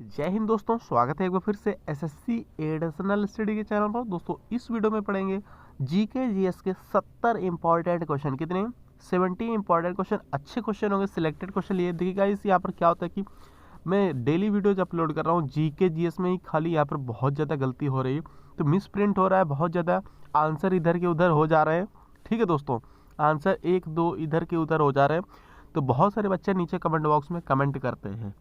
जय हिंद दोस्तों, स्वागत है एक बार फिर से एसएससी एडिशनल स्टडी के चैनल पर। दोस्तों इस वीडियो में पढ़ेंगे जीके जीएस के 70 इंपॉर्टेंट क्वेश्चन। कितने? 70 इंपॉर्टेंट क्वेश्चन। अच्छे क्वेश्चन होंगे, सिलेक्टेड क्वेश्चन लिए। देखिए गाइस, यहाँ पर क्या होता है कि मैं डेली वीडियोज अपलोड कर रहा हूँ जीके जीएस में ही, खाली यहाँ पर बहुत ज़्यादा गलती हो रही है, तो मिस प्रिंट हो रहा है, बहुत ज़्यादा आंसर इधर के उधर हो जा रहे हैं। ठीक है दोस्तों, आंसर एक दो इधर के उधर हो जा रहे हैं, तो बहुत सारे बच्चे नीचे कमेंट बॉक्स में कमेंट करते हैं,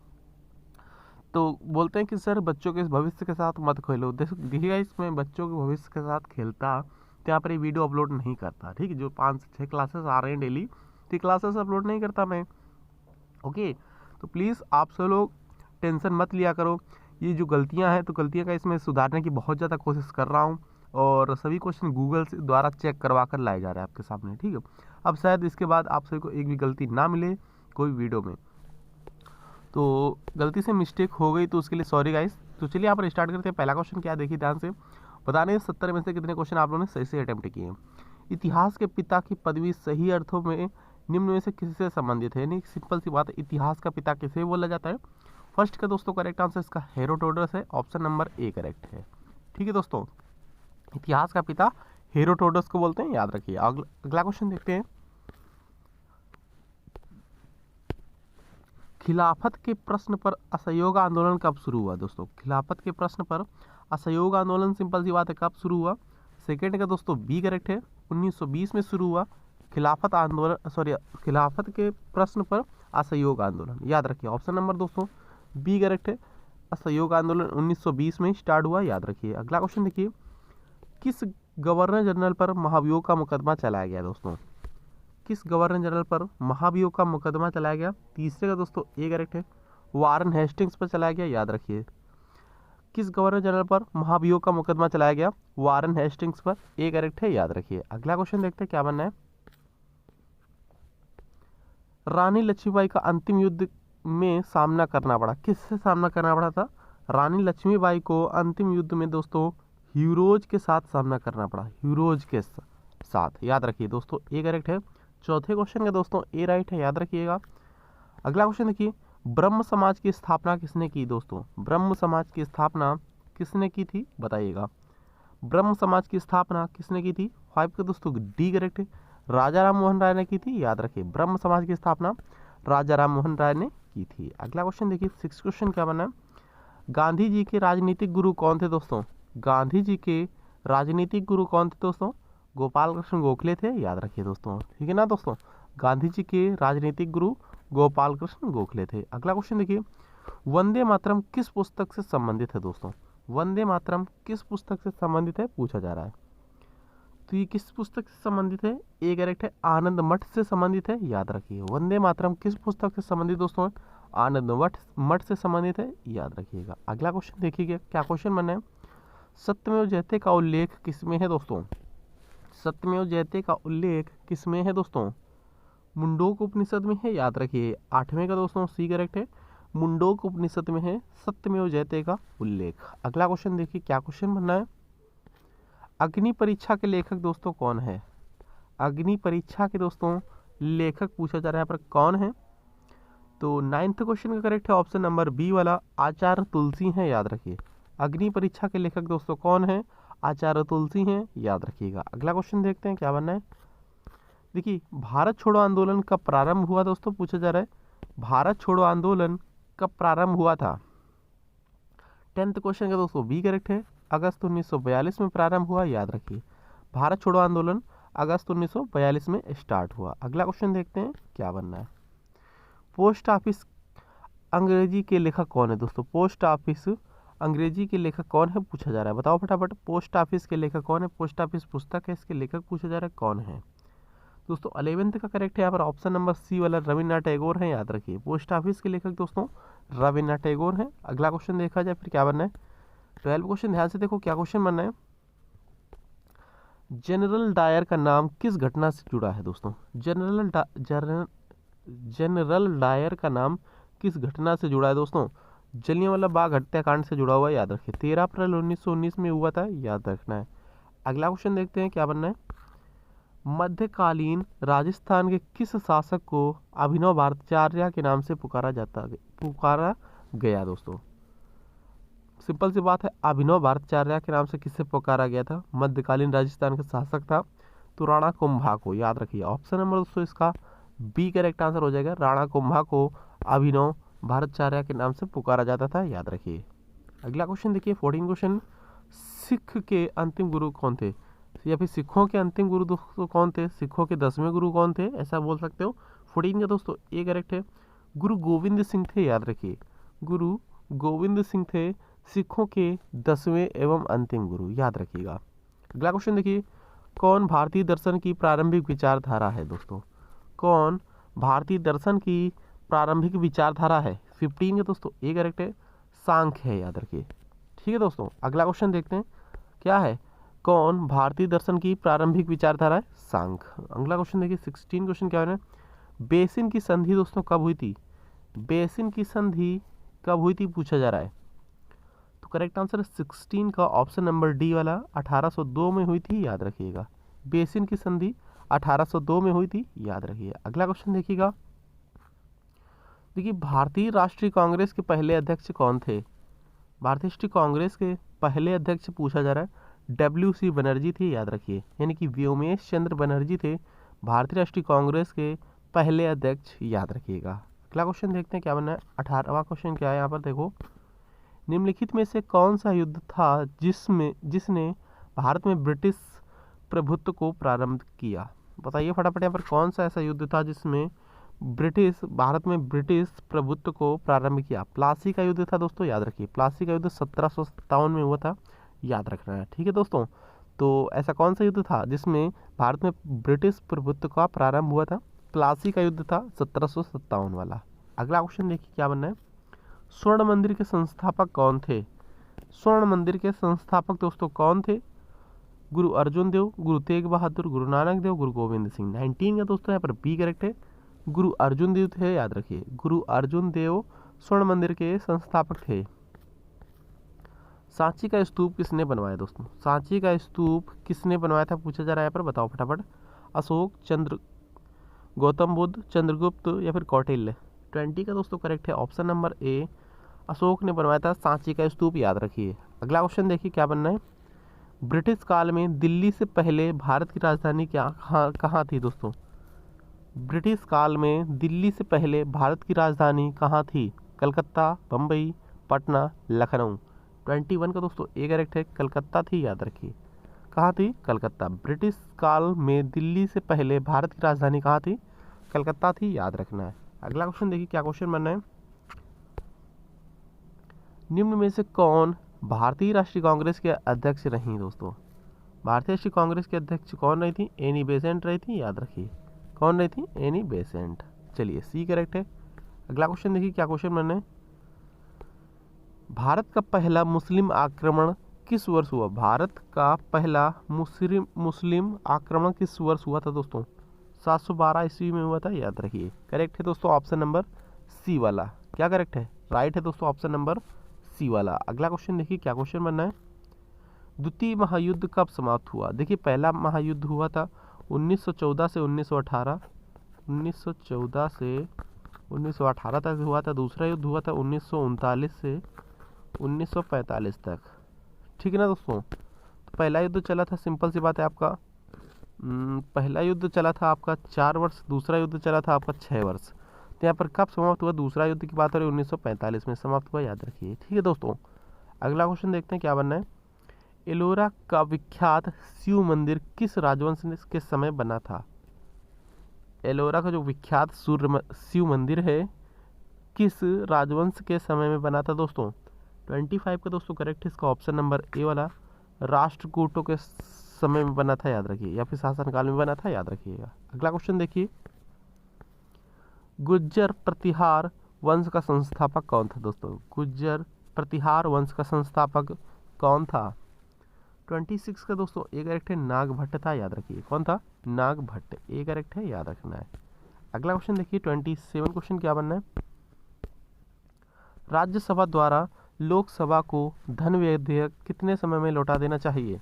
तो बोलते हैं कि सर बच्चों के भविष्य के साथ मत खेलो। देखिएगा, इसमें बच्चों के भविष्य के साथ खेलता तो यहाँ पर ये वीडियो अपलोड नहीं करता। ठीक है, जो 5 से 6 क्लासेस आ रहे हैं डेली, तो क्लासेस अपलोड नहीं करता मैं। ओके, तो प्लीज़ आप सब लोग टेंशन मत लिया करो। ये जो गलतियाँ हैं, तो गलतियाँ का इसमें सुधारने की बहुत ज़्यादा कोशिश कर रहा हूँ, और सभी क्वेश्चन गूगल से द्वारा चेक करवा कर लाए जा रहे हैं आपके सामने। ठीक है, अब शायद इसके बाद आप सभी को एक भी गलती ना मिले कोई वीडियो में। तो गलती से मिस्टेक हो गई तो उसके लिए सॉरी गाइस। तो चलिए यहाँ पर स्टार्ट करते हैं। पहला क्वेश्चन क्या, देखिए ध्यान से। बताने 70 में से कितने क्वेश्चन आप लोगों ने सही से अटेम्प्ट किए हैं। इतिहास के पिता की पदवी सही अर्थों में निम्न में से किससे संबंधित है? यानी सिंपल सी बात है, इतिहास का पिता किसे बोला जाता है? फर्स्ट का दोस्तों करेक्ट आंसर इसका हेरोडोटस है, ऑप्शन नंबर ए करेक्ट है। ठीक है दोस्तों, इतिहास का पिता हेरोडोटस को बोलते हैं, याद रखिए। अगला क्वेश्चन देखते हैं। खिलाफत के प्रश्न पर असहयोग आंदोलन कब शुरू हुआ? दोस्तों खिलाफत के प्रश्न पर असहयोग आंदोलन सिंपल सी बात है, कब शुरू हुआ? सेकेंड का दोस्तों बी करेक्ट है, 1920 में शुरू हुआ खिलाफत आंदोलन, खिलाफत के प्रश्न पर असहयोग आंदोलन, याद रखिए। ऑप्शन नंबर दोस्तों बी करेक्ट है, असहयोग आंदोलन 1920 में स्टार्ट हुआ, याद रखिए। अगला क्वेश्चन देखिए, किस गवर्नर जनरल पर महाभियोग का मुकदमा चलाया गया? दोस्तों किस गवर्नर जनरल पर महाभियोग का मुकदमा चलाया गया? तीसरे का दोस्तों ए करेक्ट है, वारन हेस्टिंग्स पर चलाया गया, याद रखिए। किस गवर्नर जनरल पर महाभियोग का मुकदमा चलाया गया? वारन हेस्टिंग्स पर, ए करेक्ट है, याद रखिए। अगला क्वेश्चन देखते हैं क्या बनना है। रानी लक्ष्मीबाई का अंतिम युद्ध में सामना करना पड़ा, किससे सामना करना पड़ा था? रानी लक्ष्मीबाई को अंतिम युद्ध में दोस्तों ह्यूरोज के साथ सामना करना पड़ा, ह्यूरोज के साथ, याद रखिए दोस्तों, ए करेक्ट है। चौथे क्वेश्चन का दोस्तों ए राइट है, याद रखिएगा। अगला क्वेश्चन देखिए, ब्रह्म समाज की स्थापना किसने की? दोस्तों ब्रह्म समाज की स्थापना किसने की थी, बताइएगा। ब्रह्म समाज की स्थापना किसने की थी? 5 का दोस्तों डी करेक्ट है, राजा राम मोहन राय ने की थी, याद रखिए। ब्रह्म समाज की स्थापना राजा राम मोहन राय ने की थी। अगला क्वेश्चन देखिए, 6 क्वेश्चन क्या बना? गांधी जी के राजनीतिक गुरु कौन थे? दोस्तों गांधी जी के राजनीतिक गुरु कौन थे? दोस्तों गोपाल कृष्ण गोखले थे, याद रखिए दोस्तों। ठीक है ना दोस्तों, गांधी जी के राजनीतिक गुरु गोपाल कृष्ण गोखले थे। अगला क्वेश्चन देखिए, वंदे मातरम किस पुस्तक से संबंधित है? दोस्तों वंदे मातरम किस पुस्तक से संबंधित है, पूछा जा रहा है। तो ये किस पुस्तक से संबंधित है? ए करेक्ट है, आनंद मठ से संबंधित है, याद रखिए। वंदे मातरम किस पुस्तक से संबंधित दोस्तों? आनंद मठ से संबंधित है, याद रखिएगा। अगला क्वेश्चन देखिए क्या क्वेश्चन बना है। सत्यमेव जयते का उल्लेख किसमें है? दोस्तों सत्यमेव जयते का उल्लेख किसमें है? दोस्तों मुंडोक उपनिषद में है, याद रखिए। 8वें का दोस्तों सी करेक्ट है, मुंडोक उपनिषद में है सत्यमेव जयते का उल्लेख। अगला क्वेश्चन देखिए क्या क्वेश्चन बनना है। अग्नि परीक्षा के लेखक दोस्तों कौन है? अग्नि परीक्षा के दोस्तों लेखक पूछा जा रहा है, यहाँ पर कौन है? तो 9th क्वेश्चन का करेक्ट है ऑप्शन नंबर बी वाला, आचार्य तुलसी है, याद रखिए। अग्नि परीक्षा के लेखक दोस्तों कौन है? आचार्य तुलसी हैं, याद रखिएगा। अगला क्वेश्चन देखते हैं क्या बनना है। देखिए, भारत छोड़ो आंदोलन कब प्रारंभ हुआ? दोस्तों पूछा जा रहा है भारत छोड़ो आंदोलन कब प्रारंभ हुआ था? 10th क्वेश्चन का दोस्तों बी करेक्ट है, अगस्त 1942 में प्रारंभ हुआ, याद रखिए। भारत छोड़ो आंदोलन अगस्त 1942 में स्टार्ट हुआ। अगला क्वेश्चन देखते हैं क्या बनना है। पोस्ट ऑफिस अंग्रेजी के लेखक कौन है? दोस्तों पोस्ट ऑफिस अंग्रेजी के लेखक कौन है, पूछा जा रहा है। बताओ फटाफट, पोस्ट ऑफिस के लेखक कौन है? पोस्ट ऑफिस पुस्तक है, इसके लेखक पूछा जा रहा है कौन है? दोस्तों 11th का करेक्ट है यहाँ पर ऑप्शन नंबर सी वाला, रविन्द्रनाथ टैगोर है, याद रखिए। पोस्ट ऑफिस के लेखक दोस्तों रविन्द्रनाथ टैगोर है। अगला क्वेश्चन देखा जाए फिर क्या बनना है। 12 क्वेश्चन ध्यान से देखो क्या क्वेश्चन बनना है। जनरल डायर का नाम किस घटना से जुड़ा है? दोस्तों जनरल डायर का नाम किस घटना से जुड़ा है? दोस्तों जलियांवाला बाग हत्याकांड से जुड़ा हुआ है, याद रखिए। 13 अप्रैल 1919 में हुआ था, याद रखना है। अगला क्वेश्चन देखते हैं क्या बनना है। मध्यकालीन राजस्थान के किस शासक को अभिनव भारताचार्य के नाम से पुकारा गया? दोस्तों सिंपल सी बात है, अभिनव भारताचार्य के नाम से किससे पुकारा गया था? मध्यकालीन राजस्थान का शासक था तो राणा कुंभा को, याद रखिए। ऑप्शन नंबर दोस्तों इसका बी करेक्ट आंसर हो जाएगा। राणा कुंभा को अभिनव भारताचार्य के नाम से पुकारा जाता था, याद रखिए। अगला क्वेश्चन देखिए 14 क्वेश्चन, सिख के अंतिम गुरु कौन थे? या फिर सिखों के अंतिम गुरु दोस्तों कौन थे? सिखों के 10वें गुरु कौन थे, ऐसा बोल सकते हो। 14 का दोस्तों ए करेक्ट है, गुरु गोविंद सिंह थे, याद रखिए। गुरु गोविंद सिंह थे सिखों के 10वें एवं अंतिम गुरु, याद रखिएगा। अगला क्वेश्चन देखिए, कौन भारतीय दर्शन की प्रारंभिक विचारधारा है दोस्तों? कौन भारतीय दर्शन की प्रारंभिक विचारधारा है? 15 का दोस्तों ए करेक्ट है, सांख्य है, याद रखिए। ठीक है दोस्तों, अगला क्वेश्चन देखते हैं क्या है। कौन भारतीय दर्शन की प्रारंभिक विचारधारा है? सांख्य। अगला क्वेश्चन देखिए 16 क्वेश्चन क्या है, बेसिन की संधि दोस्तों कब हुई थी? बेसिन की संधि कब हुई थी पूछा जा रहा है। तो करेक्ट आंसर 16 का ऑप्शन नंबर डी वाला 1802 में हुई थी, याद रखिएगा। बेसिन की संधि 1802 में हुई थी, याद रखिए। अगला क्वेश्चन देखिएगा, देखिए भारतीय राष्ट्रीय कांग्रेस के पहले अध्यक्ष कौन थे? भारतीय राष्ट्रीय कांग्रेस के पहले अध्यक्ष पूछा जा रहा है, WC बनर्जी थे, याद रखिए। यानी कि व्योमेश चंद्र बनर्जी थे भारतीय राष्ट्रीय कांग्रेस के पहले अध्यक्ष, याद रखिएगा। अगला क्वेश्चन देखते हैं क्या बना है। 18वां क्वेश्चन क्या है यहाँ पर देखो, निम्नलिखित में से कौन सा युद्ध था जिसने भारत में ब्रिटिश प्रभुत्व को प्रारंभ किया? बताइए फटाफट, यहाँ पर कौन सा ऐसा युद्ध था जिसमें भारत में ब्रिटिश प्रभुत्व को प्रारंभ किया? प्लासी का युद्ध था दोस्तों, याद रखिए। प्लासी का युद्ध 1757 में हुआ था, याद रखना है। ठीक है दोस्तों, तो ऐसा कौन सा युद्ध था जिसमें भारत में ब्रिटिश प्रभुत्व का प्रारंभ हुआ था? प्लासी का युद्ध था 1757 वाला। अगला क्वेश्चन देखिए क्या बनना है, स्वर्ण मंदिर के संस्थापक कौन थे? स्वर्ण मंदिर के संस्थापक दोस्तों कौन थे? गुरु अर्जुन देव, गुरु तेग बहादुर, गुरु नानक देव, गुरु गोविंद सिंह। 19 का दोस्तों यहाँ पर बी करेक्ट है, गुरु अर्जुन देव थे, याद रखिए। गुरु अर्जुन देव स्वर्ण मंदिर के संस्थापक थे। सांची का स्तूप किसने बनवाया दोस्तों? सांची का स्तूप किसने बनवाया था पूछा जा रहा है यहाँ पर, बताओ फटाफट। अशोक, गौतम बुद्ध, चंद्रगुप्त या फिर कौटिल्य। 20 का दोस्तों करेक्ट है ऑप्शन नंबर ए, अशोक ने बनवाया था सांची का स्तूप, याद रखिए। अगला क्वेश्चन देखिए क्या बनना है, ब्रिटिश काल में दिल्ली से पहले भारत की राजधानी कहाँ थी दोस्तों? ब्रिटिश काल में दिल्ली से पहले भारत की राजधानी कहाँ थी? कलकत्ता, बम्बई, पटना, लखनऊ। 21 का दोस्तों ए करेक्ट है, कलकत्ता थी, याद रखिए। कहाँ थी? कलकत्ता। ब्रिटिश काल में दिल्ली से पहले भारत की राजधानी कहाँ थी? कलकत्ता थी, याद रखना है। अगला क्वेश्चन देखिए क्या क्वेश्चन बनना है, निम्न में से कौन भारतीय राष्ट्रीय कांग्रेस के अध्यक्ष रही दोस्तों? भारतीय राष्ट्रीय कांग्रेस के अध्यक्ष कौन रही थी? एनी बेसेंट रही थी, याद रखिए। कौन रही थी? Annie Besant. चलिए सी करेक्ट है। अगला क्वेश्चन देखिए क्या क्वेश्चन बनना है, भारत का पहला मुस्लिम आक्रमण किस वर्ष हुआ? भारत का पहला मुस्लिम आक्रमण किस वर्ष हुआ था दोस्तों? 712 ईस्वी में हुआ था, याद रखिए। करेक्ट है दोस्तों ऑप्शन नंबर सी वाला। क्या करेक्ट है? राइट है दोस्तों ऑप्शन नंबर सी वाला। अगला क्वेश्चन देखिए क्या क्वेश्चन बनना है, द्वितीय महायुद्ध कब समाप्त हुआ? देखिए पहला महायुद्ध हुआ था 1914 से 1918, 1914 से 1918 तक हुआ था। दूसरा युद्ध हुआ था 1939 से 1945 तक। ठीक है ना दोस्तों, तो पहला युद्ध चला था, सिंपल सी बात है आपका, पहला युद्ध चला था आपका 4 वर्ष, दूसरा युद्ध चला था आपका 6 वर्ष। तो यहाँ पर कब समाप्त हुआ? दूसरा युद्ध की बात हो रही है 1945 में समाप्त हुआ, याद रखिए। ठीक है दोस्तों, अगला क्वेश्चन देखते हैं क्या बनना है, एलोरा का विख्यात शिव मंदिर किस राजवंश के समय बना था? एलोरा का जो विख्यात शिव मंदिर है किस राजवंश के समय में बना था दोस्तों? 25 का दोस्तों करेक्ट है इसका ऑप्शन नंबर ए वाला, राष्ट्रकूटों के समय में बना था, याद रखिए, या फिर शासनकाल में बना था, याद रखिएगा। अगला क्वेश्चन देखिए, गुज्जर प्रतिहार वंश का संस्थापक कौन था दोस्तों? गुज्जर प्रतिहार वंश का संस्थापक कौन था? 26 का दोस्तों ए करेक्ट है, नागभट्ट था, याद रखिए। कौन था? नागभट्ट। ए करेक्ट है, याद रखना है। अगला क्वेश्चन देखिए 27 क्वेश्चन क्या बनना है, राज्यसभा द्वारा लोकसभा को धन विधेयक कितने समय में लौटा देना चाहिए?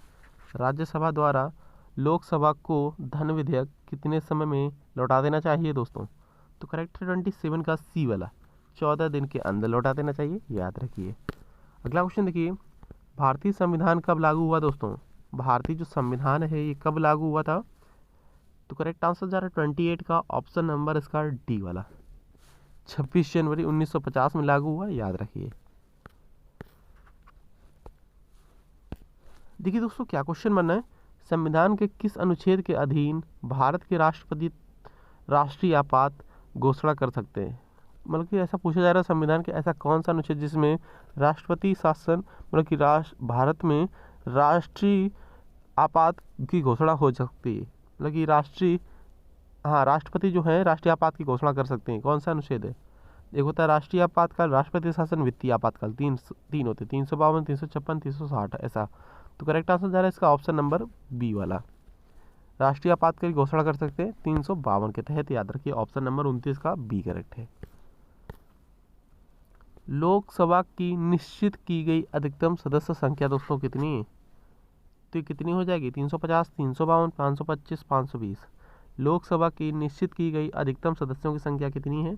राज्यसभा द्वारा लोकसभा को धन विधेयक कितने समय में लौटा देना चाहिए दोस्तों? तो करेक्ट है 27 का सी वाला, 14 दिन के अंदर लौटा देना चाहिए, याद रखिए। अगला क्वेश्चन देखिए, भारतीय संविधान कब लागू हुआ दोस्तों? भारतीय जो संविधान है ये कब लागू हुआ था? तो करेक्ट आंसर जा रहा है 28 का ऑप्शन नंबर इसका डी वाला, 26 जनवरी 1950 में लागू हुआ, याद रखिए। देखिए दोस्तों क्या क्वेश्चन बनना है, संविधान के किस अनुच्छेद के अधीन भारत के राष्ट्रपति राष्ट्रीय आपात घोषणा कर सकते हैं? मतलब कि ऐसा पूछा जा रहा है संविधान के ऐसा कौन सा अनुच्छेद जिसमें राष्ट्रपति शासन मतलब कि भारत में राष्ट्रीय आपात की घोषणा हो सकती है, मतलब कि राष्ट्रपति जो है राष्ट्रीय आपात की घोषणा कर सकते हैं, कौन सा अनुच्छेद है? एक होता है राष्ट्रीय आपातकाल, राष्ट्रपति शासन, वित्तीय आपातकाल, तीन होते, 352, 356, 360 ऐसा। तो करेक्ट आंसर जा रहा है इसका ऑप्शन नंबर बी वाला, राष्ट्रीय आपातकाल की घोषणा कर सकते हैं 352 के तहत, याद रखिए ऑप्शन नंबर 29 का बी करेक्ट है। लोकसभा की निश्चित की गई अधिकतम सदस्य संख्या दोस्तों कितनी है? तो ये कितनी हो जाएगी? 350, 352, 525, 520। लोकसभा की निश्चित की गई अधिकतम सदस्यों की संख्या कितनी है?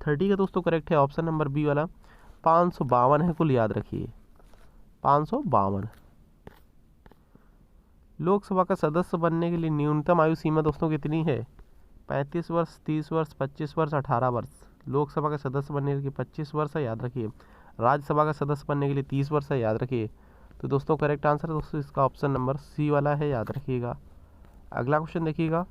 30 का दोस्तों करेक्ट है ऑप्शन नंबर बी वाला, 552 है कुल, याद रखिए 552। लोकसभा का सदस्य बनने के लिए न्यूनतम आयु सीमा दोस्तों कितनी है? 35 वर्ष, 30 वर्ष, 25 वर्ष, 18 वर्ष। लोकसभा का सदस्य बनने के लिए 25 वर्ष है, याद रखिए। राज्यसभा का सदस्य बनने के लिए 30 वर्ष है, याद रखिए। तो दोस्तों करेक्ट आंसर दोस्तों इसका ऑप्शन नंबर सी वाला है, याद रखिएगा। अगला क्वेश्चन देखिएगा,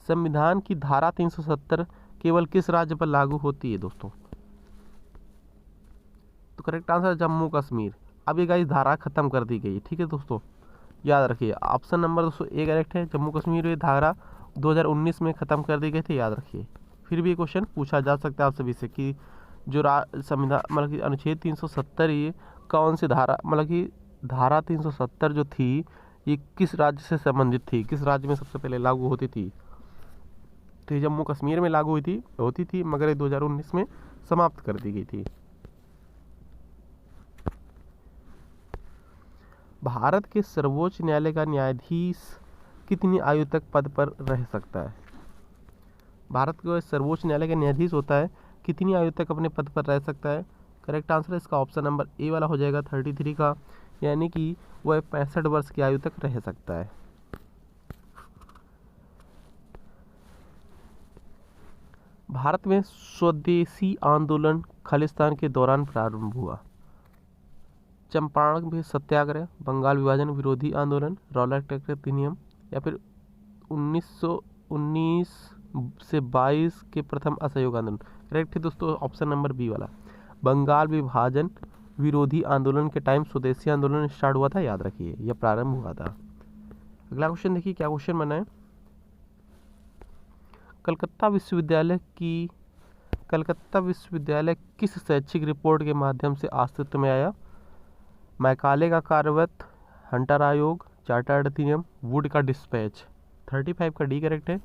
संविधान की धारा 370 केवल किस राज्य पर लागू होती है दोस्तों? तो करेक्ट आंसर जम्मू कश्मीर। अब ये गाइस धारा खत्म कर दी गई, ठीक है दोस्तों, याद रखिए ऑप्शन नंबर दोस्तों ए करेक्ट है। जम्मू कश्मीर में धारा 2019 में ख़त्म कर दी गई थी, याद रखिए। फिर भी ये क्वेश्चन पूछा जा सकता है आप सभी से कि जो संविधान मतलब कि अनुच्छेद 370 ये कौन सी धारा मतलब कि धारा 370 जो थी ये किस राज्य से संबंधित थी, किस राज्य में सबसे पहले लागू होती थी? तो जम्मू कश्मीर में लागू होती थी मगर ये 2019 में समाप्त कर दी गई थी। भारत के सर्वोच्च न्यायालय का न्यायाधीश कितनी आयु तक पद पर रह सकता है? भारत का सर्वोच्च न्यायालय का न्यायाधीश होता है, कितनी आयु तक अपने पद पर रह सकता है? करेक्ट आंसर इसका ऑप्शन नंबर ए वाला हो जाएगा 33 का, यानी कि वह 65 वर्ष की आयु तक रह सकता है। भारत में स्वदेशी आंदोलन खालिस्तान के दौरान प्रारंभ हुआ। चंपारण में सत्याग्रह, बंगाल विभाजन विरोधी आंदोलन, रॉलेट एक्ट अधिनियम, या फिर 1919 से 22 के प्रथम असहयोग आंदोलन। करेक्ट है दोस्तों ऑप्शन नंबर बी वाला, बंगाल विभाजन विरोधी आंदोलन के टाइम स्वदेशी आंदोलन स्टार्ट हुआ था, याद रखिए यह प्रारंभ हुआ था। अगला क्वेश्चन देखिए क्या क्वेश्चन बना है, कलकत्ता विश्वविद्यालय किस शैक्षिक रिपोर्ट के माध्यम से अस्तित्व में आया? मैकाले का कार्यवत, हंटर आयोग, चार्टर्ड अधिनियम, वुड का डिस्पैच। 35 का डी करेक्ट है,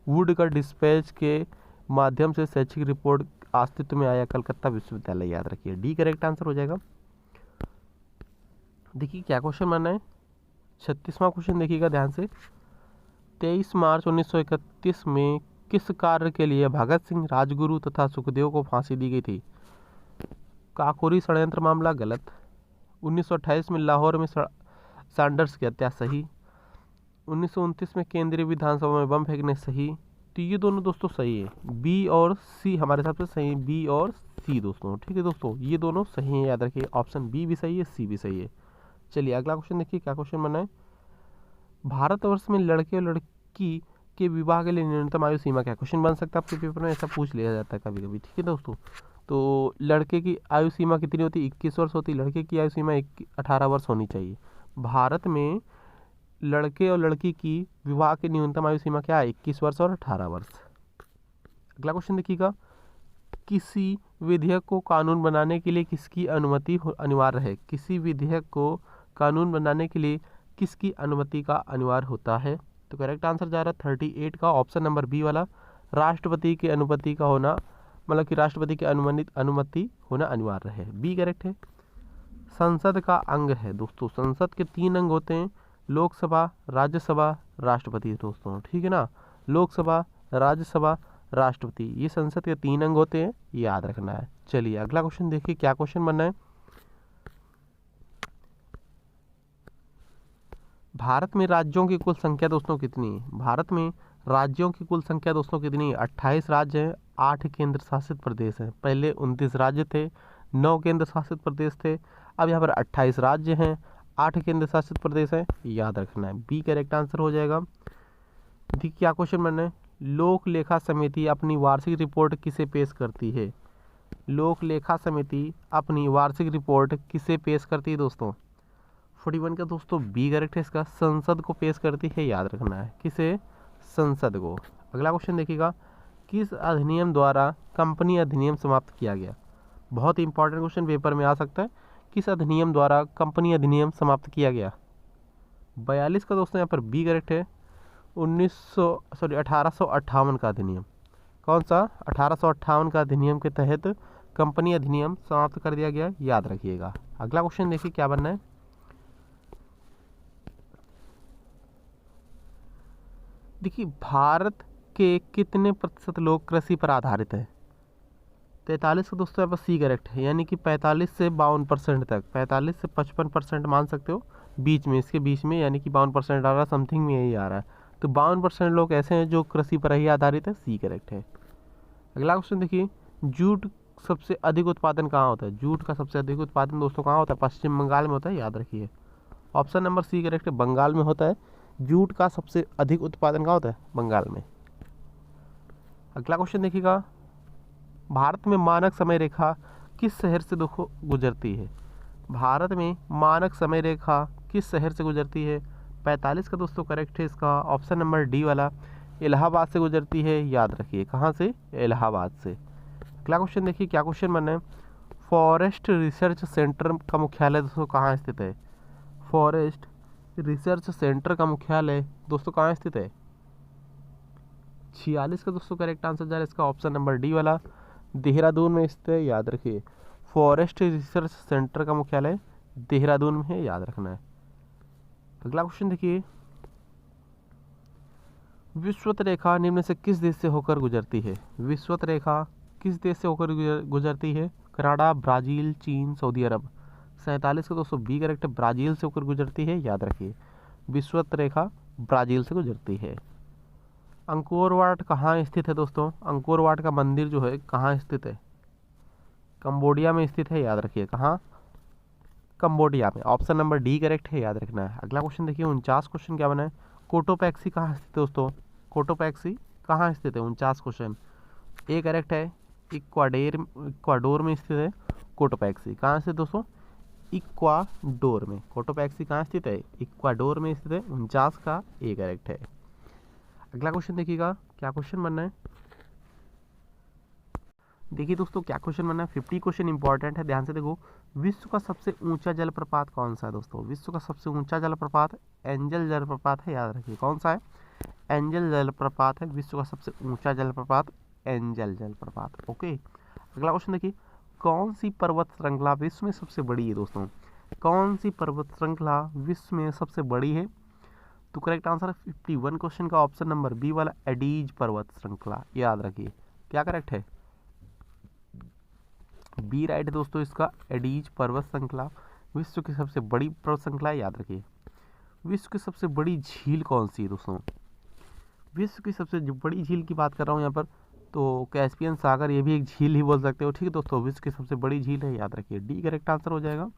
वुड का डिस्पैच के माध्यम से शैक्षिक रिपोर्ट अस्तित्व में आया कलकत्ता विश्वविद्यालय, याद रखिए डी करेक्ट आंसर हो जाएगा। देखिए क्या क्वेश्चन बनना है, 36वां क्वेश्चन देखिएगा ध्यान से, 23 मार्च 1931 में किस कार्य के लिए भगत सिंह, राजगुरु तथा सुखदेव को फांसी दी गई थी? काकोरी षड्यंत्र मामला गलत, 1928 में लाहौर में सैंडर्स की हत्या सही, 1929 में केंद्रीय विधानसभा में बम फेंकने सही। तो ये दोनों दोस्तों सही है, बी और सी हमारे हिसाब से सही है, बी और सी दोस्तों, ठीक है दोस्तों ये दोनों सही है, याद रखिए ऑप्शन बी भी सही है, सी भी सही है। चलिए अगला क्वेश्चन देखिए क्या क्वेश्चन बना है, भारतवर्ष में लड़के और लड़की के विवाह के लिए न्यूनतम आयु सीमा क्या? क्वेश्चन बन सकता है आपके पेपर में, ऐसा पूछ लिया जाता है कभी कभी, ठीक है दोस्तों। तो लड़के की आयु सीमा कितनी होती है? 21 वर्ष होती है, लड़के की आयु सीमा 18 वर्ष होनी चाहिए। भारत में लड़के और लड़की की विवाह की न्यूनतम आयु सीमा क्या है? 21 वर्ष और 18 वर्ष। अगला क्वेश्चन देखिएगा, किसी विधेयक को कानून बनाने के लिए किसकी अनुमति अनिवार्य है? किसी विधेयक को कानून बनाने के लिए किसकी अनुमति का अनिवार्य होता है? तो करेक्ट आंसर जा रहा है 38 का ऑप्शन नंबर बी वाला, राष्ट्रपति की अनुमति का होना मतलब कि राष्ट्रपति की अनुमति होना अनिवार्य है, बी करेक्ट है। संसद का अंग है दोस्तों, संसद के 3 अंग होते हैं, लोकसभा, राज्यसभा, राष्ट्रपति दोस्तों, ठीक है ना, लोकसभा, राज्यसभा, राष्ट्रपति, ये संसद के 3 अंग होते हैं, याद रखना है। चलिए अगला क्वेश्चन देखिए क्या क्वेश्चन बनना है, भारत में राज्यों की कुल संख्या दोस्तों कितनी है? भारत में राज्यों की कुल संख्या दोस्तों कितनी है? 28 राज्य हैं, 8 केंद्र शासित प्रदेश हैं। पहले 29 राज्य थे, 9 केंद्र शासित प्रदेश थे। अब यहाँ पर 28 राज्य हैं, 8 केंद्र शासित प्रदेश हैं, याद रखना है। बी करेक्ट आंसर हो जाएगा। देखिए क्या क्वेश्चन बना है, लोक लेखा समिति अपनी वार्षिक रिपोर्ट किसे पेश करती है? लोक लेखा समिति अपनी वार्षिक रिपोर्ट किसे पेश करती है दोस्तों? 41 का दोस्तों बी करेक्ट है इसका, संसद को पेश करती है, याद रखना है। किसे? संसद को। अगला क्वेश्चन देखिएगा, किस अधिनियम द्वारा कंपनी अधिनियम समाप्त किया गया? बहुत इंपॉर्टेंट क्वेश्चन पेपर में आ सकता है। किस अधिनियम द्वारा कंपनी अधिनियम समाप्त किया गया? 42 का दोस्तों यहाँ पर बी करेक्ट है, 1858 का अधिनियम। कौन सा? 1858 का अधिनियम के तहत कंपनी अधिनियम समाप्त कर दिया गया, याद रखिएगा। अगला क्वेश्चन देखिए क्या बनना है। देखिए भारत के कितने प्रतिशत लोग कृषि पर आधारित है? 43 का दोस्तों यहाँ पर सी करेक्ट है, यानी कि 45 से 52% तक, 45 से 55% मान सकते हो, बीच में, इसके बीच में, यानी कि 52% आ रहा है, समथिंग में यही आ रहा है। तो 52% लोग ऐसे हैं जो कृषि पर ही आधारित है, सी करेक्ट है। अगला क्वेश्चन देखिए, जूट सबसे अधिक उत्पादन कहाँ होता है? जूट का सबसे अधिक उत्पादन दोस्तों कहाँ होता है? पश्चिम बंगाल में होता है, याद रखिए। ऑप्शन नंबर सी करेक्ट है, बंगाल में होता है। जूट का सबसे अधिक उत्पादन कहाँ होता है? बंगाल में। अगला क्वेश्चन देखिएगा, भारत में मानक समय रेखा किस शहर से गुजरती है? भारत में मानक समय रेखा किस शहर से गुजरती है? 45 का दोस्तों करेक्ट है इसका, ऑप्शन नंबर डी वाला, इलाहाबाद से गुजरती है, याद रखिए। कहाँ से? इलाहाबाद से। अगला क्वेश्चन देखिए क्या क्वेश्चन बना है, फॉरेस्ट रिसर्च सेंटर का मुख्यालय दोस्तों कहाँ स्थित है? फॉरेस्ट रिसर्च सेंटर का मुख्यालय दोस्तों कहाँ स्थित है? 46 का दोस्तों करेक्ट आंसर जा रहा है इसका, ऑप्शन नंबर डी वाला, देहरादून में स्थित है, याद रखिए। फॉरेस्ट रिसर्च सेंटर का मुख्यालय देहरादून में है, याद रखना है। अगला क्वेश्चन देखिए, विषुवत रेखा निम्न से किस देश से होकर गुजरती है? विषुवत रेखा किस देश से होकर गुजरती है? कनाडा, ब्राजील, चीन, सऊदी अरब। 47 का दोस्तों बी करेक्ट है, ब्राजील से होकर गुजरती है, याद रखिए। विषुवत रेखा ब्राजील से गुजरती है। अंकोर वाट कहाँ स्थित है दोस्तों? अंकोर वाट का मंदिर जो है कहाँ स्थित है? कंबोडिया में स्थित है, याद रखिए। कहाँ? कंबोडिया में। ऑप्शन नंबर डी करेक्ट है, याद रखना है। अगला क्वेश्चन देखिए 49 क्वेश्चन क्या बना है, कोटोपैक्सी कहाँ स्थित है दोस्तों? कोटोपैक्सी कहाँ स्थित है? 49 क्वेश्चन। ए करेक्ट है, इक्वाडोर में स्थित है कोटोपैक्सी। कहाँ स्थित दोस्तों? इक्वाडोर में। कोटोपैक्सी कहाँ स्थित है? इक्वाडोर में स्थित है। 49 का ए करेक्ट है। अगला क्वेश्चन देखिएगा क्या क्वेश्चन बनना है। देखिए दोस्तों क्या क्वेश्चन बनना है, 50 क्वेश्चन इंपॉर्टेंट है, ध्यान से देखो। विश्व का सबसे ऊंचा जलप्रपात कौन सा है दोस्तों? विश्व का सबसे ऊंचा जलप्रपात एंजल जलप्रपात है, याद रखिए। कौन सा है? एंजल जलप्रपात है। विश्व का सबसे ऊंचा जलप्रपात एंजल जलप्रपात। ओके। अगला क्वेश्चन देखिए, कौन सी पर्वत श्रृंखला विश्व में सबसे बड़ी है दोस्तों? कौन सी पर्वत श्रृंखला विश्व में सबसे बड़ी है? तो करेक्ट आंसर है 51 क्वेश्चन का, ऑप्शन नंबर बी वाला, एडीज पर्वत श्रृंखला, याद रखिए। क्या करेक्ट है? बी राइट है दोस्तों इसका, एडीज पर्वत श्रृंखला विश्व की सबसे बड़ी पर्वत श्रृंखला है, याद रखिए। विश्व की सबसे बड़ी झील कौन सी है दोस्तों? विश्व की सबसे बड़ी झील की बात कर रहा हूँ यहाँ पर, तो कैस्पियन सागर, ये भी एक झील ही बोल सकते हो, ठीक है दोस्तों। विश्व की सबसे बड़ी झील है, याद रखिए। डी करेक्ट आंसर हो जाएगा।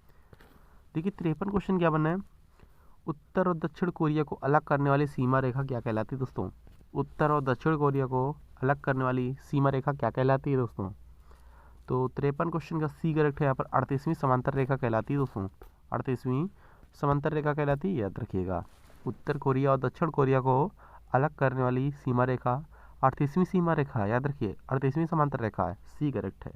देखिए 53 क्वेश्चन क्या बनना है, उत्तर और दक्षिण कोरिया को अलग करने वाली सीमा रेखा क्या कहलाती है दोस्तों? उत्तर और दक्षिण कोरिया को अलग करने वाली सीमा रेखा क्या कहलाती है दोस्तों? तो 53 क्वेश्चन का सी करेक्ट है यहाँ पर, 38वीं समांतर रेखा कहलाती है दोस्तों। 38वीं समांतर रेखा कहलाती है, याद रखिएगा। उत्तर कोरिया और दक्षिण कोरिया को अलग करने वाली सीमा रेखा 38वीं सीमा रेखा, याद रखिए। 38वीं समांतर रेखा है, सी करेक्ट है।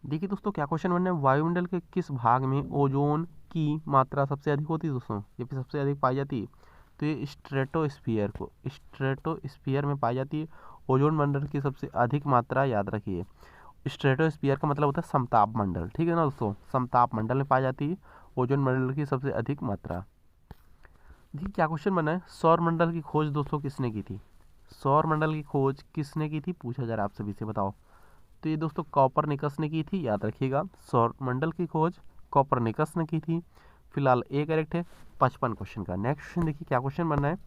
देखिए दोस्तों क्या क्वेश्चन बनना है, वायुमंडल के किस भाग में ओजोन की मात्रा सबसे अधिक होती है दोस्तों? ये भी सबसे अधिक पाई जाती है, तो ये स्ट्रेटोस्फीयर में पाई जाती है। ओजोन मंडल की सबसे अधिक मात्रा, याद रखिए। स्ट्रेटोस्फीयर का मतलब होता है समताप मंडल, ठीक है ना दोस्तों। समताप मंडल में पाई जाती है ओजोन मंडल की सबसे अधिक मात्रा। देखिए क्या क्वेश्चन बना है, सौर मंडल की खोज दोस्तों किसने की थी? सौर मंडल की खोज किसने की थी, पूछा जा रहा है आप सभी से, बताओ। तो तो ये दोस्तों कोपरनिकस ने की थी, याद रखिएगा। सौरमंडल की खोज कोपरनिकस ने की थी। फिलहाल ए करेक्ट है 55 क्वेश्चन का। नेक्स्ट क्वेश्चन देखिए क्या क्वेश्चन बनना है।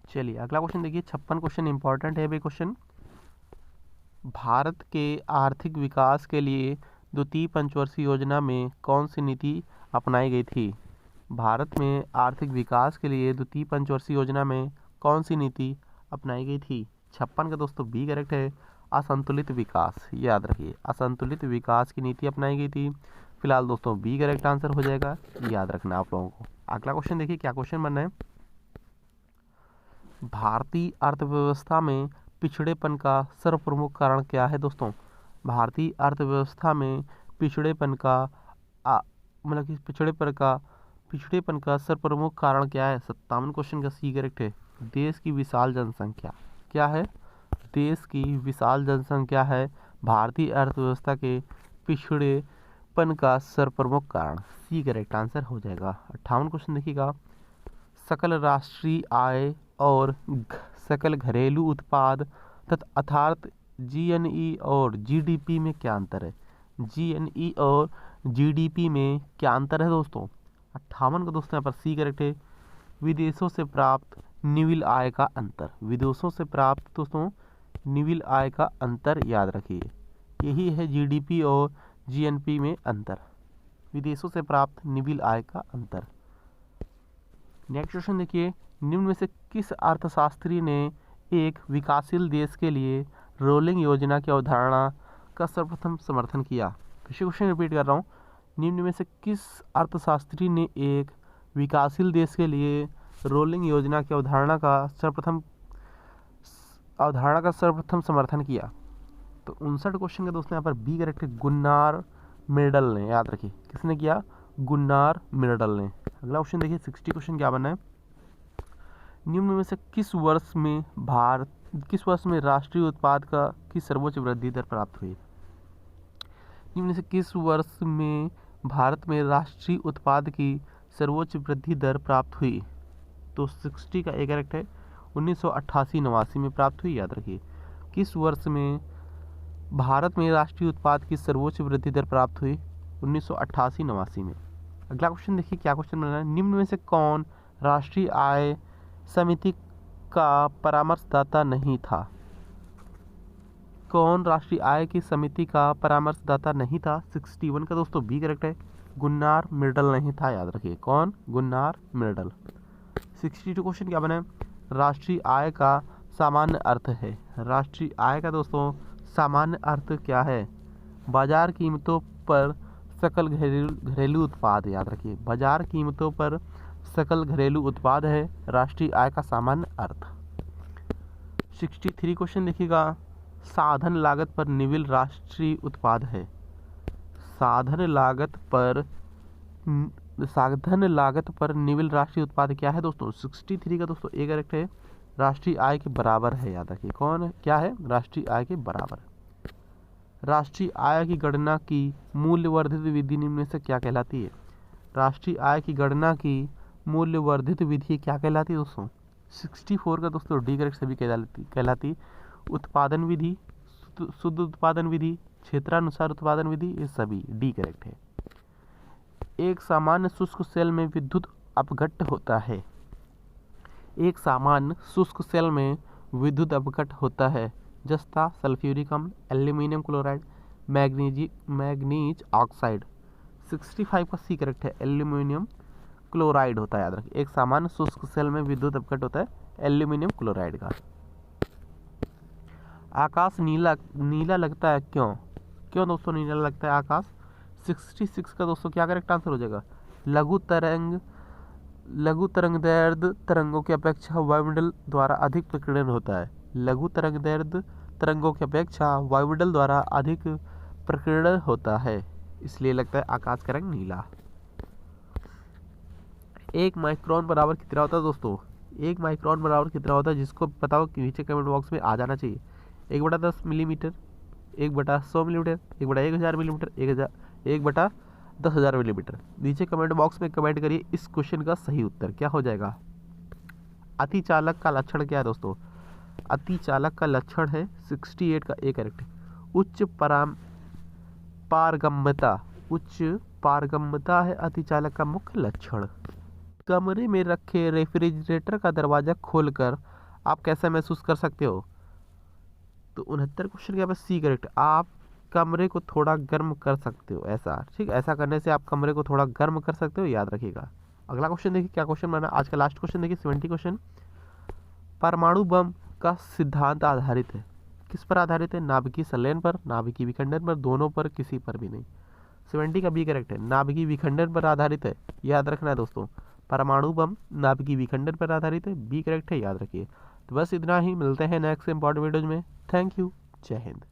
चलिए अगला क्वेश्चन देखिए 56 क्वेश्चन इंपॉर्टेंट है भाई क्वेश्चन। भारत के आर्थिक विकास के लिए द्वितीय पंचवर्षीय योजना में कौन सी नीति अपनाई गई थी? भारत में आर्थिक विकास के लिए द्वितीय पंचवर्षीय योजना में कौन सी नीति अपनाई गई थी? 56 का दोस्तों बी करेक्ट है, असंतुलित विकास। याद रखिए असंतुलित विकास की नीति अपनाई गई थी। फिलहाल दोस्तों बी करेक्ट आंसर हो जाएगा, याद रखना आप लोगों को। अगला क्वेश्चन देखिए क्या क्वेश्चन बनना है। भारतीय अर्थव्यवस्था में पिछड़ेपन का सर्वप्रमुख कारण क्या है दोस्तों? भारतीय अर्थव्यवस्था में पिछड़ेपन का मतलब कि पिछड़ेपन का सर्वप्रमुख कारण क्या है? 57 क्वेश्चन का सी करेक्ट है, देश की विशाल जनसंख्या। क्या है? देश की विशाल जनसंख्या है भारतीय अर्थव्यवस्था के पिछड़ेपन का सर्वप्रमुख कारण। सी करेक्ट आंसर हो जाएगा। 58 क्वेश्चन देखिएगा, सकल राष्ट्रीय आय और सकल घरेलू उत्पाद तथा अर्थात जीएनई और जीडीपी में क्या अंतर है? जीएनई और जीडीपी में क्या अंतर है दोस्तों? 58 का दोस्तों यहाँ पर सी करेक्ट है, विदेशों से प्राप्त निविल आय का अंतर। विदेशों से प्राप्त दोस्तों निविल आय का अंतर याद रखिए, यही है जीडीपी और जीएनपी में अंतर, विदेशों से प्राप्त निविल आय का अंतर। नेक्स्ट क्वेश्चन देखिए, निम्न में से किस अर्थशास्त्री ने एक विकासशील देश के लिए रोलिंग योजना की अवधारणा का सर्वप्रथम समर्थन किया? फिर से क्वेश्चन रिपीट कर रहा हूँ, निम्न में से किस अर्थशास्त्री ने एक विकासशील देश के लिए रोलिंग योजना की अवधारणा का सर्वप्रथम समर्थन किया? तो 59 क्वेश्चन का दोस्तों यहाँ पर बी करेक्ट है, गुन्नार मिर्डल ने। याद रखिए किसने किया? गुन्नार मिर्डल ने। अगला क्वेश्चन देखिए 60 क्वेश्चन क्या बना है, निम्न में से किस वर्ष में राष्ट्रीय उत्पाद की सर्वोच्च वृद्धि दर प्राप्त हुई? निम्न में से किस वर्ष में भारत में राष्ट्रीय उत्पाद की सर्वोच्च वृद्धि दर प्राप्त हुई? तो 60 का एक करेक्ट है, 1988-89 में प्राप्त हुई। याद रखिए किस वर्ष में भारत में राष्ट्रीय उत्पाद की सर्वोच्च वृद्धि दर प्राप्त हुई? 1988-89 में। अगला क्वेश्चन देखिए क्या क्वेश्चन बना है, निम्न में से कौन राष्ट्रीय आय समिति का परामर्शदाता नहीं था? कौन राष्ट्रीय आय की समिति का परामर्शदाता नहीं था? 61 का दोस्तों बी करेक्ट है, गुन्नार मिर्डल नहीं था। याद रखिए कौन? Gunnar Myrdal. 62 क्वेश्चन क्या बना है, राष्ट्रीय आय का सामान्य अर्थ है। राष्ट्रीय आय का दोस्तों सामान्य अर्थ क्या है? बाजार कीमतों पर सकल घरेलू उत्पाद। याद रखिए बाजार कीमतों पर सकल घरेलू उत्पाद है राष्ट्रीय आय का सामान्य अर्थ। 63 क्वेश्चन देखिएगा, साधन लागत पर निविल राष्ट्रीय उत्पाद है। साधन लागत पर निविल राष्ट्रीय उत्पाद क्या है दोस्तों? 63 का दोस्तों ए करेक्ट है, राष्ट्रीय आय के बराबर है। याद रखिए कौन क्या है? राष्ट्रीय आय के बराबर। राष्ट्रीय आय की गणना की मूल्यवर्धित विधि निम्न में से क्या कहलाती है? राष्ट्रीय आय की गणना की मूल्यवर्धित विधि क्या कहलाती है दोस्तों? 64 का दोस्तों डी करेक्ट सभी कहलाती उत्पादन विधि, शुद्ध उत्पादन विधि, क्षेत्रानुसार उत्पादन विधि, ये सभी डी करेक्ट है। एक सामान्य शुष्क सेल में विद्युत अपघट्ट होता है। एक सामान्य शुष्क सेल में विद्युत अपघट्ट होता है। जस्ता, सल्फ्यूरिक अम्ल, एल्यूमिनियम क्लोराइड, मैग्नीज ऑक्साइड। 65 का सी करेक्ट है, एल्यूमिनियम क्लोराइड होता है। याद रखिए एक सामान्य शुष्क सेल में विद्युत अपघट्ट होता है एल्यूमिनियम क्लोराइड का। आकाश नीला लगता है क्यों? क्यों दोस्तों नीला लगता है आकाश? 66 का दोस्तों क्या करेक्ट आंसर हो जाएगा? लघु तरंगदैर्ध्य तरंगों की अपेक्षा वायुमंडल द्वारा अधिक प्रकीर्णन होता है। लघु तरंगदैर्ध्य तरंगों की अपेक्षा वायुमंडल द्वारा अधिक प्रकीर्णन होता है, इसलिए लगता है आकाश का रंग नीला। 1 माइक्रोन बराबर कितना होता है दोस्तों? 1 माइक्रोन बराबर कितना होता है? जिसको पता हो नीचे कमेंट बॉक्स में आ जाना चाहिए। 1/10 मिलीमीटर, 1/100 मिलीमीटर, 1/1000 मिलीमीटर, 1/10,000 मिलीमीटर। नीचे कमेंट बॉक्स में कमेंट करिए इस क्वेश्चन का सही उत्तर क्या हो जाएगा। अतिचालक का लक्षण क्या है दोस्तों? अतिचालक का लक्षण है 68 का ए करेक्ट है, उच्च पारगम्यता, उच्च पारगम्यता है अतिचालक का मुख्य लक्षण। कमरे में रखे रेफ्रिजरेटर का दरवाजा खोलकर आप कैसा महसूस कर सकते हो? तो 69 क्वेश्चन के बस सी करेक्ट। आप कमरे को थोड़ा गर्म कर सकते हो, ऐसा ठीक, ऐसा करने से आप कमरे को थोड़ा गर्म कर सकते हो, याद रखिएगा। अगला क्वेश्चन देखिए क्या क्वेश्चन बना आज का लास्ट क्वेश्चन देखिए 70 क्वेश्चन। परमाणु बम का सिद्धांत आधारित है, किस पर आधारित है? नाभिकीय संलयन पर, नाभिकीय विखंडन पर, दोनों पर, किसी पर भी नहीं। 70 का बी करेक्ट है, नाभिकीय विखंडन पर आधारित है, याद रखना है दोस्तों। परमाणु बम नाभिकीय विखंडन पर आधारित है, बी करेक्ट है, याद रखिए। तो बस इतना ही, मिलते हैं नेक्स्ट इंपॉर्टेंट वीडियोज में। थैंक यू, जय हिंद।